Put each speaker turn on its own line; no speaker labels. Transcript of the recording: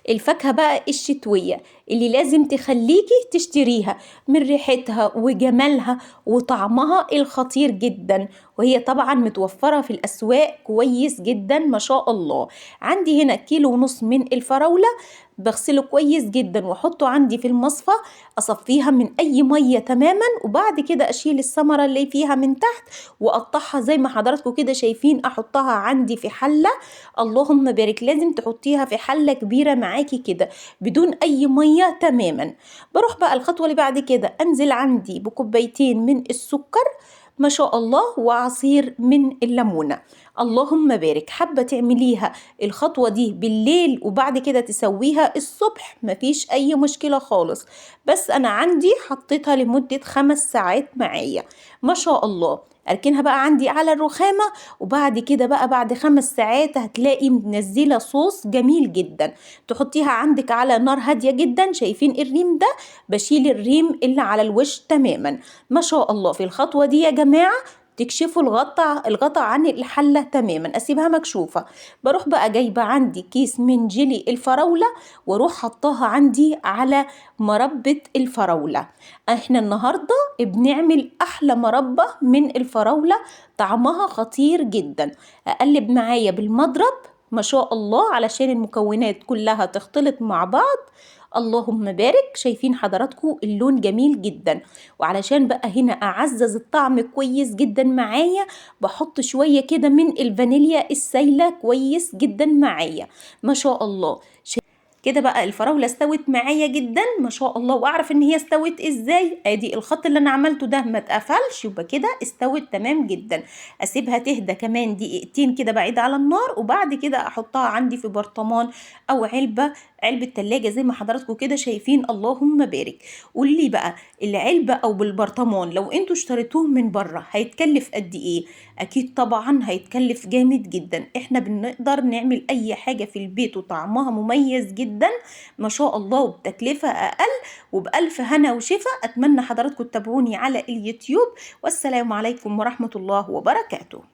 الفاكهة بقى الشتوية اللي لازم تخليكي تشتريها من ريحتها وجمالها وطعمها الخطير جدا، وهي طبعا متوفرة في الأسواق كويس جدا ما شاء الله. عندي هنا 1.5 كيلو من الفراولة، بغسله كويس جدا واحطه عندي في المصفى، اصفيها من اي ميه تماما، وبعد كده اشيل الثمره اللي فيها من تحت واقطعها زي ما حضراتكم كده شايفين، احطها عندي في حله. اللهم بارك، لازم تحطيها في حله كبيره معاكي كده بدون اي ميه تماما. بروح بقى الخطوه اللي بعد كده، انزل عندي بكوبايتين من السكر ما شاء الله وعصير من الليمونه. اللهم بارك، حابه تعمليها الخطوه دي بالليل وبعد كده تسويها الصبح مفيش اي مشكله خالص، بس انا عندي حطيتها لمده 5 ساعات معايا ما شاء الله. اركنها بقى عندي على الرخامة، وبعد كده بقى بعد 5 ساعات هتلاقي منزلة صوص جميل جدا. تحطيها عندك على نار هادية جدا. شايفين الريم ده؟ بشيل الريم اللي على الوش تماما ما شاء الله. في الخطوة دي يا جماعة تكشفوا الغطا عن الحلة تماما، اسيبها مكشوفة. بروح بقى جايبة عندي كيس من جيلي الفراولة، واروح حطاها عندي على مربى الفراولة. احنا النهاردة بنعمل احلى مربى من الفراولة، طعمها خطير جدا. اقلب معايا بالمضرب ما شاء الله علشان المكونات كلها تختلط مع بعض. اللهم بارك، شايفين حضراتكم اللون جميل جدا. وعلشان بقى هنا اعزز الطعم كويس جدا معايا، بحط شوية كده من الفانيليا السايلة كويس جدا معايا ما شاء الله. كده بقى الفراولة استوت معايا جدا ما شاء الله. واعرف ان هي استوت ازاي؟ ادي الخط اللي انا عملته ده ما اتقفلش، يبقى كده استوت تمام جدا. اسيبها تهدى كمان دقيقتين كده بعيد على النار، وبعد كده احطها عندي في برطمان او علبة تلاجة زي ما حضراتكم كده شايفين. اللهم بارك. قولي لي بقى، العلبة او بالبرطمان لو انتوا اشتريتوه من بره هيتكلف قد ايه؟ اكيد طبعا هيتكلف جامد جدا. احنا بنقدر نعمل اي حاجة في البيت وطعمها مميز جدا ما شاء الله وبتكلفة اقل وبألف هنا وشفا. اتمنى حضراتكم تتابعوني على اليوتيوب، والسلام عليكم ورحمة الله وبركاته.